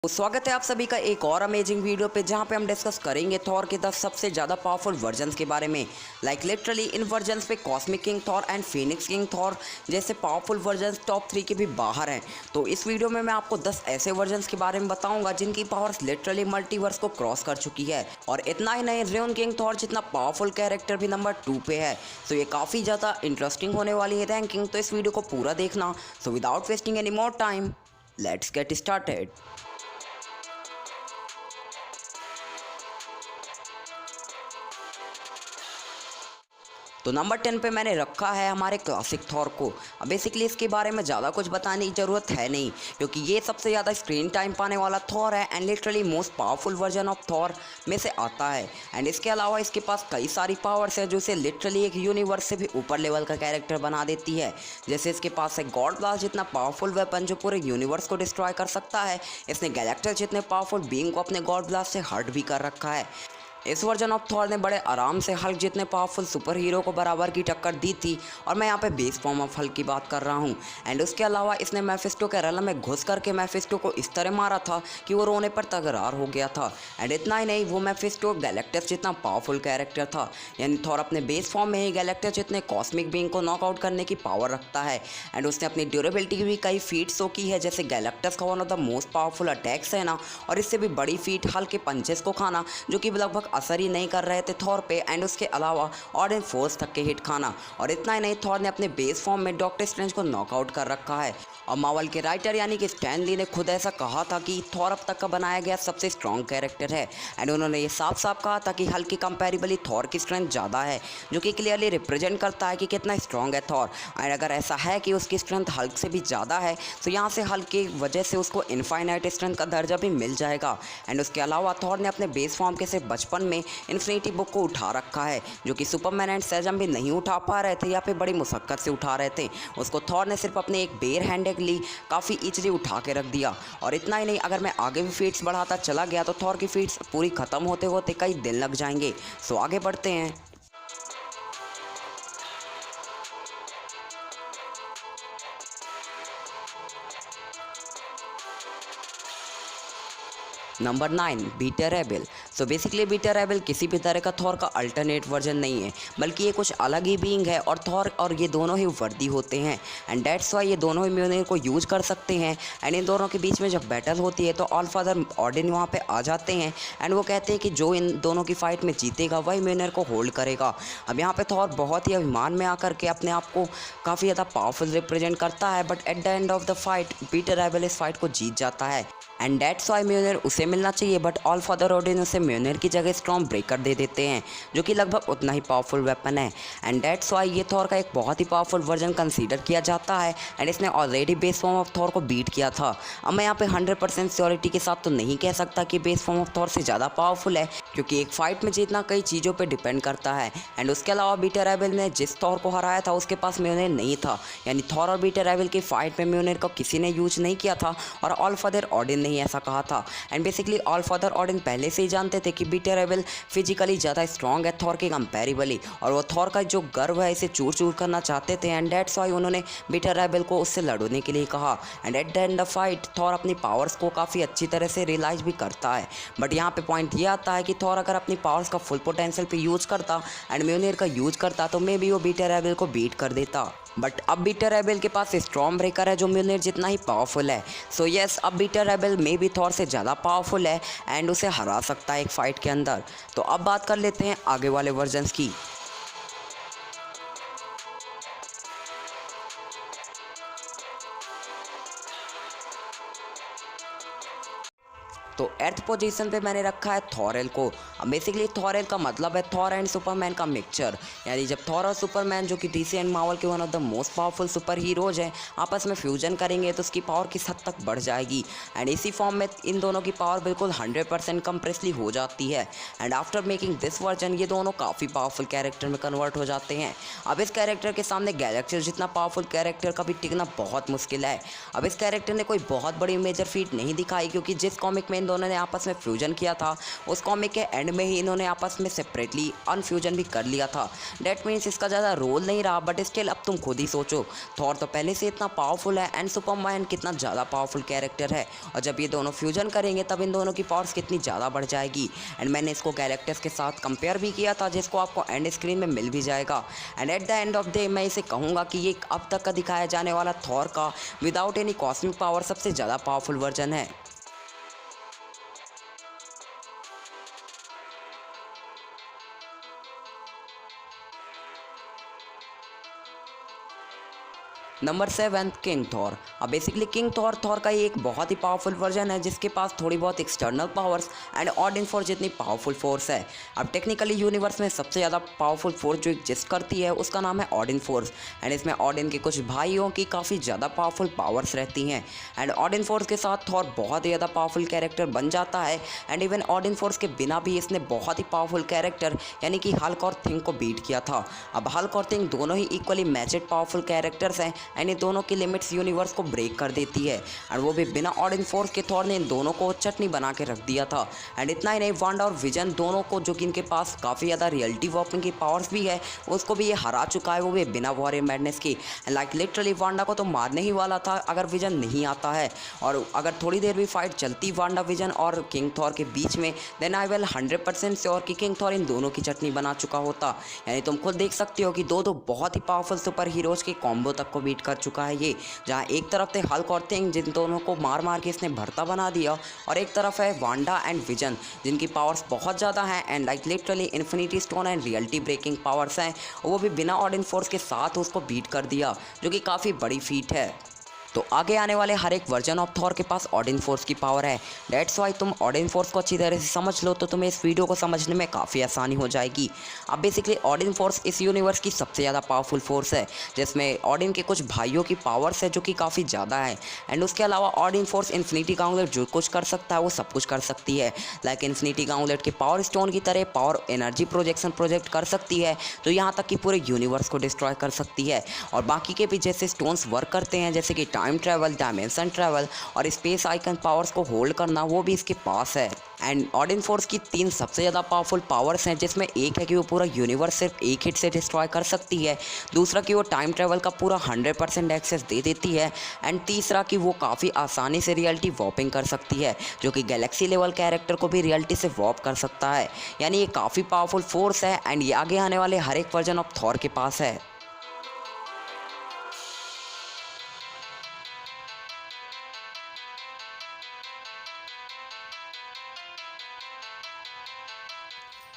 तो स्वागत है आप सभी का एक और अमेजिंग वीडियो पे जहां पे हम डिस्कस करेंगे थॉर के 10 सबसे ज़्यादा पावरफुल वर्जन्स के बारे में। लिटरली इन वर्जन्स पे cosmic king Thor and Phoenix king Thor जैसे पावरफुल वर्जन्स टॉप 3 के भी बाहर हैं। तो इस वीडियो में मैं आपको 10 ऐसे वर्जन्स के बारे में बताऊंगा जिनकी पावर्स लिटरली मल्टीवर्स को क्रॉस कर चुकी है। और इतना ही नहीं, रेन किंग थॉर जितना पावरफुल कैरेक्टर भी नंबर 2 पे है। तो ये काफ़ी ज़्यादा इंटरेस्टिंग होने वाली है रैंकिंग, तो इस वीडियो को पूरा देखना। So without wasting any more time, let's get started. तो नंबर 10 पे मैंने रखा है हमारे क्लासिक थॉर को। अब बेसिकली इसके बारे में ज़्यादा कुछ बताने की ज़रूरत है नहीं, क्योंकि ये सबसे ज़्यादा स्क्रीन टाइम पाने वाला थॉर है and literally most powerful version of Thor में से आता है। एंड इसके अलावा इसके पास कई सारी पावर्स है जो इसे लिटरली एक यूनिवर्स से भी ऊपर लेवल का कैरेक्टर बना देती है। जैसे इसके पास है गॉड ब्लास्ट जितना पावरफुल वेपन जो पूरे यूनिवर्स को डिस्ट्रॉय कर सकता है। इसने गैलेक्टर जितने पावरफुल बीइंग को अपने गॉड ब्लास्ट से हर्ट भी कर रखा है। इस वर्जन ऑफ थॉर ने बड़े आराम से हल्क जितने पावरफुल सुपर हीरो को बराबर की टक्कर दी थी, और मैं यहाँ पे बेस फॉर्म ऑफ हल्क की बात कर रहा हूँ। एंड उसके अलावा इसने मैफिस्टो के रल में घुस करके मैफिस्टो को इस तरह मारा था कि वो रोने पर तकरार हो गया था। एंड इतना ही नहीं, वो मैफिस्टो गैलेक्टस जितना पावरफुल कैरेक्टर था, यानी थॉर अपने बेस फॉर्म में ही गैलेक्टस जितने कॉस्मिक बीइंग को नॉकआउट करने की पावर रखता है। एंड उसने अपनी ड्यूरेबिलिटी की भी कई फीट शो की है, जैसे गैलेक्टस का one of the most powerful attacks है ना, और इससे भी बड़ी फीट हल्के पंचेस को खाना जो कि लगभग असर ही नहीं कर रहे थे थॉर पे। एंड उसके अलावा ऑर्डन फोर्स तक के हिट खाना। और इतना ही नहीं, थॉर ने अपने बेस फॉर्म में डॉक्टर स्ट्रेंज को नॉकआउट कर रखा है। और मार्वल के राइटर यानी कि स्टैन ली ने खुद ऐसा कहा था कि थॉर अब तक का बनाया गया सबसे स्ट्रॉन्ग कैरेक्टर है। एंड उन्होंने ये साफ साफ कहा था कि हल्क की कंपैरेबली थॉर की स्ट्रेंथ ज़्यादा है, जो कि क्लियरली रिप्रेजेंट करता है कि कितना स्ट्रॉन्ग है थॉर। एंड अगर ऐसा है कि उसकी स्ट्रेंथ हल्क से भी ज़्यादा है, तो यहाँ से हल्क की वजह से उसको इनफाइनाइट स्ट्रेंथ का दर्जा भी मिल जाएगा। एंड उसके अलावा थॉर ने अपने बेस फॉर्म के सिर्फ बचपन में इन्फिनिटी बुक को उठा रखा है, जो कि सुपरमैन एंड सेजम भी नहीं उठा पा रहे थे या फिर बड़ी मुशक्क़त से उठा रहे थे। उसको थॉर ने सिर्फ अपने एक बेयर हैंडेडली काफ़ी इजीली उठा के रख दिया। और इतना ही नहीं, अगर मैं आगे भी फीट्स बढ़ाता चला गया तो थॉर की फीट्स पूरी ख़त्म होते होते कई दिन लग जाएंगे। सो आगे बढ़ते हैं। Number 9, Beta Ray Bill. So basically Beta Ray Bill किसी भी तरह का थॉर का अल्टरनेट वर्जन नहीं है, बल्कि ये कुछ अलग ही बीइंग है। और थॉर और ये दोनों ही वर्दी होते हैं, एंड डेट्स वाई ये दोनों ही म्योनिर को यूज कर सकते हैं। एंड इन दोनों के बीच में जब बैटल होती है तो ऑल फादर ऑडिन वहाँ पे आ जाते हैं। एंड वो कहते हैं कि जो इन दोनों की फाइट में जीतेगा वही म्योनिर को होल्ड करेगा। अब यहाँ पे थॉर बहुत ही अभिमान में आकर के अपने आप को काफ़ी ज़्यादा पावरफुल रिप्रेजेंट करता है, but at the end of the fight Beta Ray Bill इस फाइट को जीत जाता है। एंड डेट्स वाई म्योनिर उसे मिलना चाहिए, बट ऑल फादर ऑडिन उसे म्योनिर की जगह स्टॉर्म ब्रेकर दे देते हैं, जो कि लगभग उतना ही पावरफुल वेपन है। एंड डेट्स वाई ये थॉर का एक बहुत ही पावरफुल वर्जन कंसीडर किया जाता है। एंड इसने already base form of Thor को बीट किया था। अब मैं यहाँ पे 100% श्योरिटी के साथ तो नहीं कह सकता कि बेस फॉर्म ऑफ थॉर से ज़्यादा पावरफुल है, क्योंकि एक फाइट में जीतना कई चीज़ों पर डिपेंड करता है। एंड उसके अलावा बीटर रेबेल ने जिस थॉर को हराया था उसके पास म्योनिर नहीं था, यानी थॉर और बीटर रेबेल की फाइट में म्योनिर को किसी ने यूज नहीं किया था, और ऑल फादर ऑडिन नहीं ऐसा कहा था। एंड बेसिकली ऑल फादर ऑडिन पहले से ही जानते थे कि बीटर रेबेल फिजिकली ज़्यादा स्ट्रॉन्ग है थॉर के कंपैरेबली, और वो थॉर का जो गर्व है इसे चूर चूर करना चाहते थे। एंड डेट्स वाई उन्होंने बीटर रेबेल को उससे लड़ने के लिए कहा। And eight the end of fight Thor अपनी पावर्स को काफ़ी अच्छी तरह से रियलाइज भी करता है। बट यहाँ पे पॉइंट ये आता है कि थॉर अगर अपनी पावर्स का फुल पोटेंशियल पे यूज करता एंड म्योनिर का यूज करता तो मे बी वो बीटर रेबेल को बीट कर देता। बट अब बीटर रेबेल के पास स्टॉर्म ब्रेकर है जो म्योनिर जितना ही पावरफुल है। सो यस, अब बीटर रेबेल में भी थॉर से ज़्यादा पावरफुल है एंड उसे हरा सकता है एक फाइट के अंदर। तो अब बात कर लेते हैं आगे वाले वर्जन्स की। तो एर्थ पोजीशन पे मैंने रखा है थॉरेल को। अब बेसिकली थॉरेल का मतलब है थॉर एंड सुपरमैन का मिक्सचर, यानी जब थॉर और सुपरमैन जो कि डीसी एंड मार्वल के one of the most powerful super heroes हैं आपस में फ्यूजन करेंगे तो उसकी पावर किस हद तक बढ़ जाएगी। एंड इसी फॉर्म में इन दोनों की पावर बिल्कुल 100% कंप्रेसली हो जाती है। And after making this version ये दोनों काफ़ी पावरफुल कैरेक्टर में कन्वर्ट हो जाते हैं। अब इस कैरेक्टर के सामने गैलेक्सी जितना पावरफुल कैरेक्टर का भी टिकना बहुत मुश्किल है। अब इस कैरेक्टर ने कोई बहुत बड़ी मेजर फीट नहीं दिखाई, क्योंकि जिस कॉमिक में इन दोनों ने आपस में फ्यूजन किया था, उस कॉमिक के एंड में ही इन्होंने आपस में सेपरेटली अनफ्यूजन भी कर लिया था। डेट मीन्स इसका ज़्यादा रोल नहीं रहा, बट स्टिल अब तुम खुद ही सोचो, थॉर तो पहले से इतना पावरफुल है एंड सुपरमैन कितना ज़्यादा पावरफुल कैरेक्टर है, और जब ये दोनों फ्यूजन करेंगे तब इन दोनों की पावर्स कितनी ज़्यादा बढ़ जाएगी। एंड मैंने इसको कैरेक्टर्स के साथ कंपेयर भी किया था, जिसको आपको एंड स्क्रीन में मिल भी जाएगा। And eight the end of day मैं इसे कहूँगा कि ये अब तक का दिखाया जाने वाला थॉर का विदाउट एनी कॉस्मिक पावर सबसे ज़्यादा पावरफुल वर्जन है। Number 7 king Thor. अब बेसिकली किंग थॉर का ये एक बहुत ही पावरफुल वर्जन है, जिसके पास थोड़ी बहुत एक्सटर्नल पावर्स एंड ऑडिन फोर्स जितनी पावरफुल फोर्स है। अब टेक्निकली यूनिवर्स में सबसे ज़्यादा पावरफुल फोर्स जो एग्जिस्ट करती है उसका नाम है ऑडिन फोर्स, एंड इसमें ऑडिन के कुछ भाइयों की काफ़ी ज़्यादा पावरफुल पावर्स रहती हैं। एंड ऑडिन फोर्स के साथ थॉर बहुत ही ज़्यादा पावरफुल कैरेक्टर बन जाता है, एंड इवन ऑडिन फोर्स के बिना भी इसने बहुत ही पावरफुल कैरेक्टर यानी कि हल्क और थिंग को बीट किया था। अब हल्क और थिंग दोनों ही इक्वली मैचड पावरफुल कैरेक्टर्स हैं, एंड ये दोनों की लिमिट्स यूनिवर्स को ब्रेक कर देती है, एंड वो भी बिना ऑडिन फोर्स के। थॉर ने इन दोनों को चटनी बना के रख दिया था। एंड इतना ही नहीं, वांडा और विजन दोनों को, जो कि इनके पास काफ़ी ज़्यादा रियलिटी वॉर्पिंग की पावर्स भी है, उसको भी ये हरा चुका है, वो भी बिना वॉरियर मैडनेस की। लाइक लिटरली वांडा को तो मारने ही वाला था अगर विजन नहीं आता है, और अगर थोड़ी देर भी फाइट चलती वांडा विजन और किंग थॉर के बीच में, देन आई विल 100% श्योर कि किंग थॉर इन दोनों की चटनी बना चुका होता। यानी तुम खुद देख सकते हो कि दो बहुत ही पावरफुल सुपर हीरोज़ के कॉम्बो तक को बीट कर चुका है ये, जहाँ एक तरफ थे हल्क और थिंग जिन दोनों को मार मार के इसने भरता बना दिया, और एक तरफ है वांडा एंड विजन जिनकी पावर्स बहुत ज़्यादा हैं and like literally infinity stone and reality breaking powers हैं, वो भी बिना ऑडिन फोर्स के साथ उसको बीट कर दिया, जो कि काफ़ी बड़ी फीट है। तो आगे आने वाले हर एक वर्जन ऑफ थॉर के पास ऑडिन फोर्स की पावर है। डेट्स वाई तुम ऑडिन फोर्स को अच्छी तरह से समझ लो तो तुम्हें इस वीडियो को समझने में काफ़ी आसानी हो जाएगी। अब बेसिकली ऑडिन फोर्स इस यूनिवर्स की सबसे ज़्यादा पावरफुल फोर्स है, जिसमें ऑडिन के कुछ भाइयों की पावर्स है जो कि काफ़ी ज़्यादा है, एंड उसके अलावा ऑडिन फोर्स इन्फिनिटी गाउंटलेट जो कुछ कर सकता है वो सब कुछ कर सकती है। लाइक इन्फिनिटी गाउंटलेट के पावर स्टोन की तरह पावर एनर्जी प्रोजेक्शन प्रोजेक्ट कर सकती है, तो यहाँ तक कि पूरे यूनिवर्स को डिस्ट्रॉय कर सकती है। और बाकी के भी जैसे स्टोन्स वर्क करते हैं, जैसे कि टाइम ट्रैवल, डायमेंशन ट्रैवल और स्पेस आइकन पावर्स को होल्ड करना, वो भी इसके पास है। एंड ऑडिन फोर्स की 3 सबसे ज़्यादा पावरफुल पावर्स हैं, जिसमें एक है कि वो पूरा यूनिवर्स सिर्फ एक हिट से डिस्ट्रॉय कर सकती है, दूसरा कि वो टाइम ट्रैवल का पूरा 100% एक्सेस दे देती है, एंड तीसरा कि वो काफ़ी आसानी से रियलिटी वॉपिंग कर सकती है, जो कि गैलेक्सी लेवल कैरेक्टर को भी रियलिटी से वॉप कर सकता है। यानी ये काफ़ी पावरफुल फोर्स है, एंड ये आगे आने वाले हर एक वर्जन ऑफ थॉर के पास है।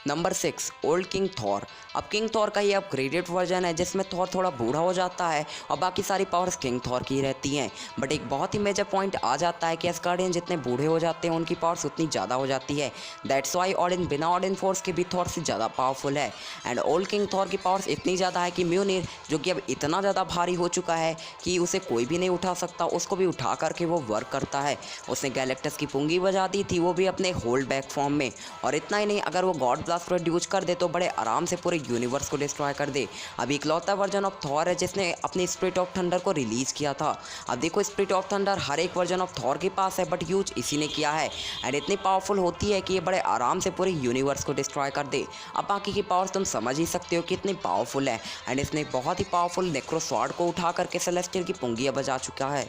Number 6 old king Thor. अब किंग थॉर का ये अपग्रेडेड वर्जन है, जिसमें थॉर थोड़ा बूढ़ा हो जाता है और बाकी सारी पावर्स किंग थॉर की रहती हैं। बट एक बहुत ही मेजर पॉइंट आ जाता है कि एस्गार्डियन जितने बूढ़े हो जाते हैं उनकी पावर्स उतनी ज़्यादा हो जाती है। दैट्स वाई ऑडिन बिना ऑडिन फोर्स के भी थॉर से ज़्यादा पावरफुल है। एंड ओल्ड किंग थॉर की पावर्स इतनी ज़्यादा है कि म्यूनिर, जो कि अब इतना ज़्यादा भारी हो चुका है कि उसे कोई भी नहीं उठा सकता, उसको भी उठा करके वो वर्क करता है। उसने गैलेक्टस की पुंगी बजा दी थी, वो भी अपने होल्ड बैक फॉर्म में। और इतना ही नहीं, अगर वो गॉड ब्लास्ट प्रोड्यूस कर दे तो बड़े आराम से पूरे यूनिवर्स को डिस्ट्रॉय कर दे। अब इकलौता वर्जन ऑफ थॉर है जिसने अपनी स्पिरिट ऑफ थंडर को रिलीज़ किया था। अब देखो, स्पिरिट ऑफ थंडर हर एक वर्जन ऑफ थॉर के पास है, बट यूज इसी ने किया है, एंड इतनी पावरफुल होती है कि ये बड़े आराम से पूरे यूनिवर्स को डिस्ट्रॉय कर दे। अब बाकी की पावर्स तुम समझ ही सकते हो कि कितनी पावरफुल है, एंड इसने बहुत ही पावरफुल नेक्रो स्वॉर्ड को उठा करके सेलेस्टियल की पुंगियाँ बजा चुका है।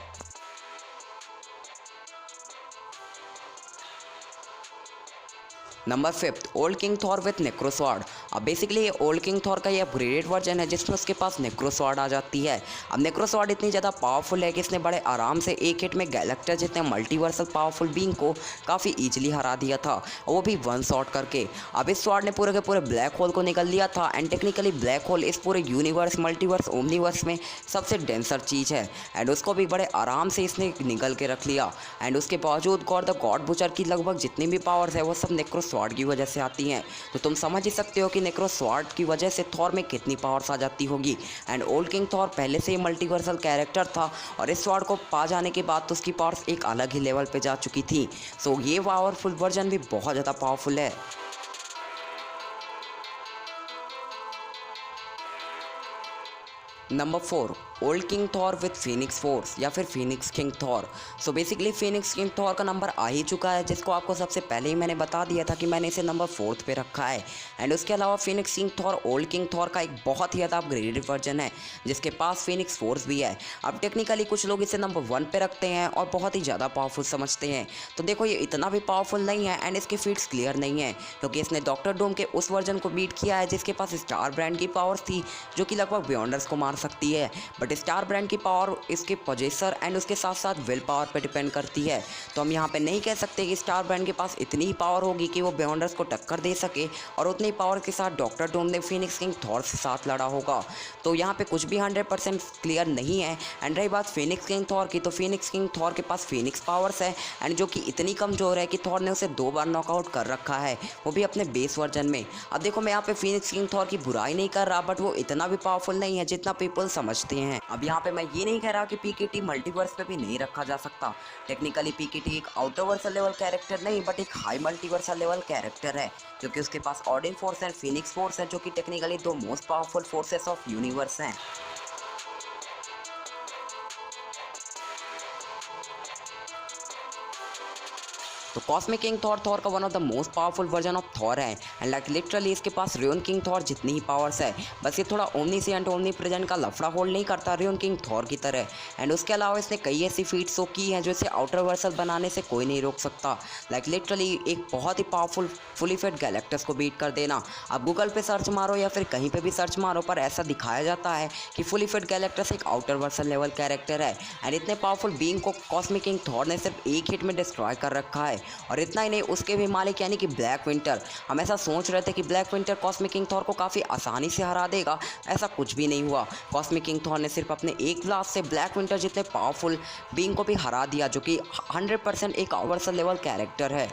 Number 5 old king Thor with नेक्रो sword. अब बेसिकली ये ओल्ड किंग थॉर का ये अपग्रेडेड वर्जन है, जिसमें उसके पास नेक्रो स्वॉर्ड आ जाती है। अब नेक्रो स्वॉर्ड इतनी ज़्यादा पावरफुल है कि इसने बड़े आराम से एक हिट में गैलेक्टर जितने मल्टीवर्सल पावरफुल बीइंग को काफ़ी ईजिली हरा दिया था, वो भी 1 शॉट करके। अब इस स्वॉर्ड ने पूरे के पूरे ब्लैक होल को निकल लिया था, एंड टेक्निकली ब्लैक होल इस पूरे यूनिवर्स, मल्टीवर्स, ओमनीवर्स में सबसे डेंसर चीज़ है, एंड उसको भी बड़े आराम से इसने निकल के रख लिया। एंड उसके बावजूद गॉड द गॉड बुचर की लगभग जितनी भी पावर्स है वो सब नेक्रो स्वॉर्ड की वजह से आती हैं। तो तुम समझ ही सकते हो कि नेक्रो स्वॉर्ड की वजह से थॉर में कितनी पावर्स आ जाती होगी। एंड ओल्ड किंग थॉर पहले से ही मल्टीवर्सल कैरेक्टर था, और इस स्वॉर्ड को पा जाने के बाद तो उसकी पावर्स एक अलग ही लेवल पे जा चुकी थी। सो ये पावरफुल वर्जन भी बहुत ज़्यादा पावरफुल है। Number 4 old king Thor with Phoenix force या फिर Phoenix king Thor. So basically Phoenix king Thor का नंबर आ ही चुका है, जिसको आपको सबसे पहले ही मैंने बता दिया था कि मैंने इसे नंबर 4 पे रखा है। एंड उसके अलावा Phoenix king Thor old king Thor का एक बहुत ही ज़्यादा अपग्रेडेड वर्जन है, जिसके पास फीनिक्स फोर्स भी है। अब टेक्निकली कुछ लोग इसे नंबर 1 पे रखते हैं और बहुत ही ज़्यादा पावरफुल समझते हैं। तो देखो ये इतना भी पावरफुल नहीं है एंड इसके फीट्स क्लियर नहीं है, क्योंकि इसने डॉक्टर डूम के उस वर्जन को बीट किया है जिसके पास स्टार ब्रांड की पावर्स थी, जो कि लगभग बियॉन्डर्स को मार सकती है। बट स्टार ब्रांड की पावर इसके पोजेसर एंड उसके साथ साथ विल पावर पर डिपेंड करती है। तो हम यहाँ पे नहीं कह सकते कि स्टार ब्रांड के पास इतनी ही पावर होगी कि वो बियॉन्डर्स को टक्कर दे सके, और उतनी पावर के साथ डॉक्टर डूम ने फीनिक्स किंग थॉर से साथ लड़ा होगा। तो यहाँ पे कुछ भी 100% क्लियर नहीं है। एंड रही बात फीनिक्स किंग थॉर की, तो फीनिक्स किंग थॉर के पास फीनिक्स पावर्स है एंड जो कि इतनी कमज़ोर है कि थॉर ने उसे 2 बार नॉकआउट कर रखा है, वो भी अपने बेस वर्जन में। अब देखो मैं यहाँ पे फीनिक्स किंग थॉर की बुराई नहीं कर रहा, बट वो इतना भी पावरफुल नहीं है जितना पीपल समझते हैं। अब यहाँ पे मैं ये नहीं कह रहा कि पीकेटी मल्टीवर्स पे भी नहीं रखा जा सकता। टेक्निकली पीकेटी एक आउटर वर्सल लेवल कैरेक्टर नहीं, बट एक हाई मल्टीवर्सल लेवल कैरेक्टर है, क्योंकि उसके पास ऑर्डिन फोर्स एंड फीनिक्स फोर्स है, जो कि technically 2 most powerful forces of universe हैं। तो कॉस्मिक किंग थॉर का one of the most powerful version of Thor है एंड लाइक लिटरली इसके पास रियोन किंग थॉर जितनी ही पावर्स है, बस ये थोड़ा ओमनीसिएंट ओमनीप्रेजेंट का लफड़ा होल्ड नहीं करता रियोन किंग थॉर की तरह। एंड उसके अलावा इसने कई ऐसी फीट्स तो की हैं जो इसे आउटर वर्सल बनाने से कोई नहीं रोक सकता। लाइक लिटरली एक बहुत ही पावरफुल फुली फिट गैलेक्टस को बीट कर देना। अब गूगल पे सर्च मारो या फिर कहीं पे भी सर्च मारो, पर ऐसा दिखाया जाता है कि फुली फिट गैलेक्टस एक आउटर वर्सल लेवल कैरेक्टर है। एंड इतने पावरफुल बीइंग को कॉस्मिक किंग थॉर ने सिर्फ एक हिट में डिस्ट्रॉय कर रखा है। और इतना ही नहीं, उसके भी मालिक यानी कि ब्लैक विंटर, हम ऐसा सोच रहे थे कि black winter cosmic king Thor को काफ़ी आसानी से हरा देगा, ऐसा कुछ भी नहीं हुआ। कॉस्मिक किंग थॉर ने सिर्फ अपने एक ब्लास्ट से ब्लैक विंटर जितने पावरफुल बीइंग को भी हरा दिया, जो कि 100% एक ओवरसल लेवल कैरेक्टर है।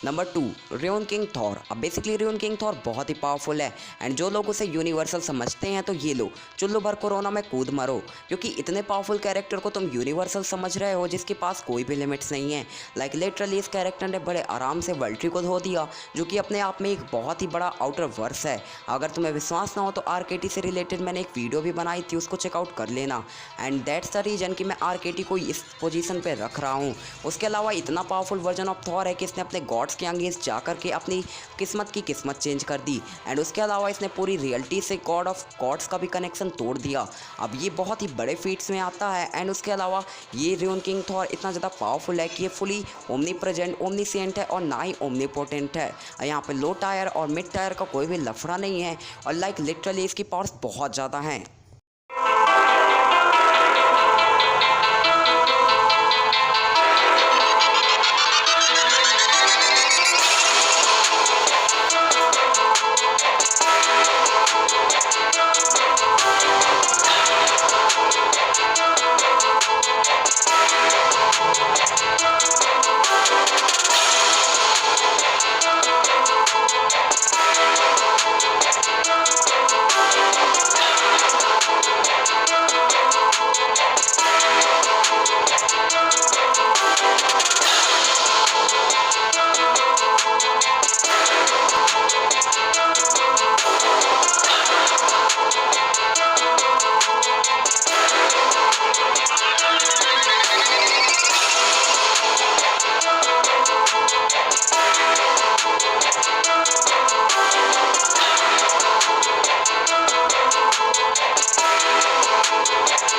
Number 2 rayon king Thor. अब बेसिकली रियोन किंग थॉर बहुत ही पावरफुल है एंड जो लोग उसे यूनिवर्सल समझते हैं तो ये लो चुल्लू भर कोरोना में कूद मरो, क्योंकि इतने पावरफुल कैरेक्टर को तुम यूनिवर्सल समझ रहे हो जिसके पास कोई भी लिमिट्स नहीं है। लाइक लिटरली इस कैरेक्टर ने बड़े आराम से वर्ल्ट्री को धो दिया, जो कि अपने आप में एक बहुत ही बड़ा आउटर वर्स है। अगर तुम्हें विश्वास ना हो तो आरकेटी से रिलेटेड मैंने एक वीडियो भी बनाई थी, उसको चेकआउट कर लेना। एंड दैट्स द रीजन कि मैं आरकेटी को इस पोजीशन पे रख रहा हूँ। उसके अलावा इतना पावरफुल वर्जन ऑफ थॉर है कि इसने अपने गॉड्स के अगेंस्ट जाकर के अपनी किस्मत चेंज कर दी। एंड उसके अलावा इसने पूरी रियलिटी से गॉड ऑफ गॉड्स का भी कनेक्शन तोड़ दिया। अब ये बहुत ही बड़े फीट्स में आता है। एंड उसके अलावा ये रियोन किंग थॉर इतना ज़्यादा पावरफुल है कि ये फुली ओमनी प्रेजेंट ओमनीसिएंट है और ना ही ओमनीपोटेंट है। यहाँ पे लो टायर और मिड टायर का कोई भी लफड़ा नहीं है, और लाइक लिटरली इसकी पावर्स बहुत ज़्यादा हैं।